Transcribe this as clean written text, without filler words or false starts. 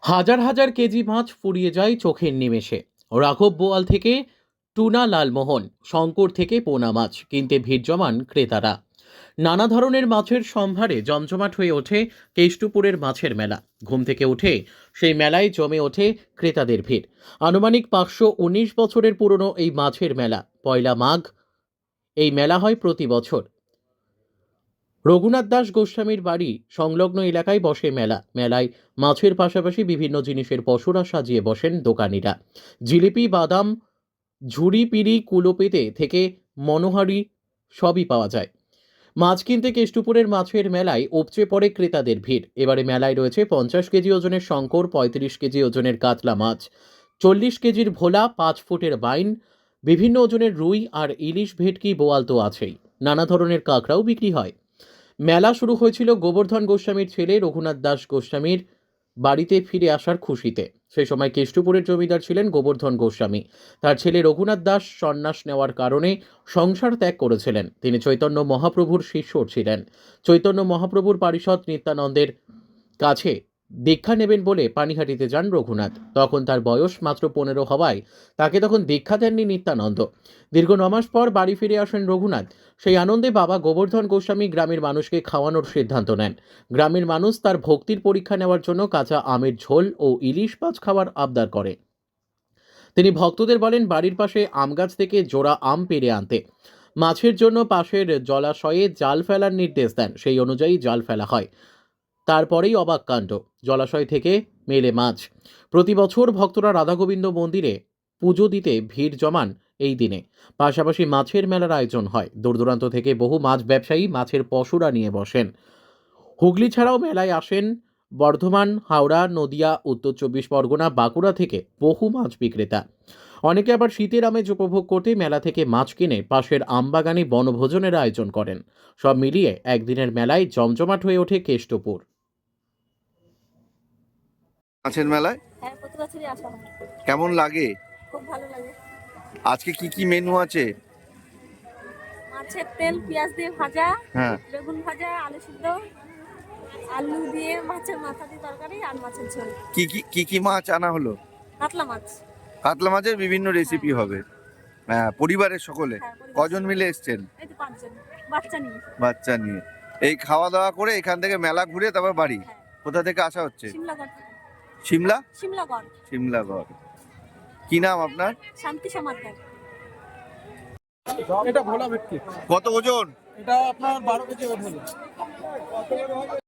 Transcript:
হাজার হাজার কেজি মাছ ফুরিয়ে যায় চোখের নিমেষে। রাঘব বোয়াল থেকে টুনা লালমোহন, শঙ্কর থেকে পোনা মাছ কিনতে ভিড় জমান ক্রেতারা। নানা ধরনের মাছের সম্ভারে জমজমাট হয়ে ওঠে কেষ্টপুরের মাছের মেলা। ঘুম থেকে উঠে সেই মেলায় জমে ওঠে ক্রেতাদের ভিড়। আনুমানিক 519 বছরের পুরনো এই মাছের মেলা। পয়লা মাঘ এই মেলা হয় প্রতি বছর। রঘুনাথ দাস গোস্বামীর বাড়ি সংলগ্ন এলাকায় বসে মেলা। মেলায় মাছের পাশাপাশি বিভিন্ন জিনিসের পসরা সাজিয়ে বসেন দোকানিরা। জিলিপি, বাদাম, ঝুড়ি, পিড়ি, কুলো পেতে থেকে মনোহারি সবই পাওয়া যায়। মাছ কিনতে কেষ্টপুরের মাছের মেলায় উপচে পড়ে ক্রেতাদের ভিড়। এবারে মেলায় রয়েছে 50 কেজি ওজনের শঙ্কর, 35 কেজি ওজনের কাতলা মাছ, 40 কেজির ভোলা, 5 ফুটের বাইন, বিভিন্ন ওজনের রুই আর ইলিশ, ভেটকি, বোয়াল তো আছেই। নানা ধরনের কাঁকড়াও বিক্রি হয়। মেলা শুরু হয়েছিল গোবর্ধন গোস্বামীর ছেলে রঘুনাথ দাস গোস্বামীর বাড়িতে ফিরে আসার খুশিতে। সেই সময় কেষ্টপুরের জমিদার ছিলেন গোবর্ধন গোস্বামী। তার ছেলে রঘুনাথ দাস সন্ন্যাস নেওয়ার কারণে সংসার ত্যাগ করেছিলেন। তিনি চৈতন্য মহাপ্রভুর শিষ্য ছিলেন। চৈতন্য মহাপ্রভুর পারিষদ নিত্যানন্দের কাছে দীক্ষা নেবেন বলে পানিহাটিতে যান রঘুনাথ। তখন তার বয়স মাত্র 15 হওয়ায় তাকে তখন দীক্ষা দেননি নিত্যানন্দ। দীর্ঘ 9 মাস পর বাড়ি ফিরে আসেন রঘুনাথ। সেই আনন্দে বাবা গোবর্ধন গোস্বামী গ্রামের মানুষকে খাওয়ানোর সিদ্ধান্ত নেন। গ্রামের মানুষ তার ভক্তির পরীক্ষা নেওয়ার জন্য কাঁচা আমের ঝোল ও ইলিশ মাছ খাওয়ার আবদার করে। তিনি ভক্তদের বলেন বাড়ির পাশে আম গাছ থেকে জোড়া আম পেড়ে আনতে। মাছের জন্য পাশের জলাশয়ে জাল ফেলার নির্দেশ দেন। সেই অনুযায়ী জাল ফেলা হয়। তারপরেই অবাক কাণ্ড, জলাশয় থেকে মেলে মাছ। প্রতি বছর ভক্তরা রাধাগোবিন্দ মন্দিরে পুজো দিতে ভিড় জমান এই দিনে। পাশাপাশি মাছের মেলার আয়োজন হয়। দূর দূরান্ত থেকে বহু মাছ ব্যবসায়ী মাছের পসরা নিয়ে বসেন। হুগলি ছাড়াও মেলায় আসেন বর্ধমান, হাওড়া, নদিয়া, উত্তর 24 পরগনা, বাঁকুড়া থেকে বহু মাছ বিক্রেতা। অনেকে আবার শীতের আমেজ উপভোগ করতে মেলা থেকে মাছ কিনে পাশের আমবাগানে বনভোজনের আয়োজন করেন। সব মিলিয়ে একদিনের মেলায় জমজমাট হয়ে ওঠে কেষ্টপুর। মাছের মেলায় হ্যাঁ, প্রতি বছরই আসা হয়। কেমন লাগে? খুব ভালো লাগে। আজকে কি কি মেনু আছে? মাছের তেল, পেঁয়াজ দিয়ে ভাজা, হ্যাঁ, বেগুন ভাজা, আলু সিদ্ধ, আলু দিয়ে মাছের মাথা দিয়ে তরকারি আর মাছের ঝোল। কি মাছ আনা হলো? কাতলা মাছ। কাতলা মাছের বিভিন্ন রেসিপি হবে। হ্যাঁ, পরিবারের সকলে হ্যাঁ, পরিবার কজন সহ। মিলে এসছেন? এই তো 5 জন বাচ্চা নিয়ে। বাচ্চা নিয়ে এই খাওয়া দাওয়া করে এখান থেকে মেলা ঘুরে তারপর বাড়ি। হ্যাঁ, কোথা থেকে আসা হচ্ছে? সিমলাগড় থেকে। সিমলা। সিমলাগড়। সিমলাগড়। কি নাম আপনার? শান্তি সমাদার। এটা ভোলা ভেটকি। কত ওজন? এটা আপনার 12 কেজি ওজন।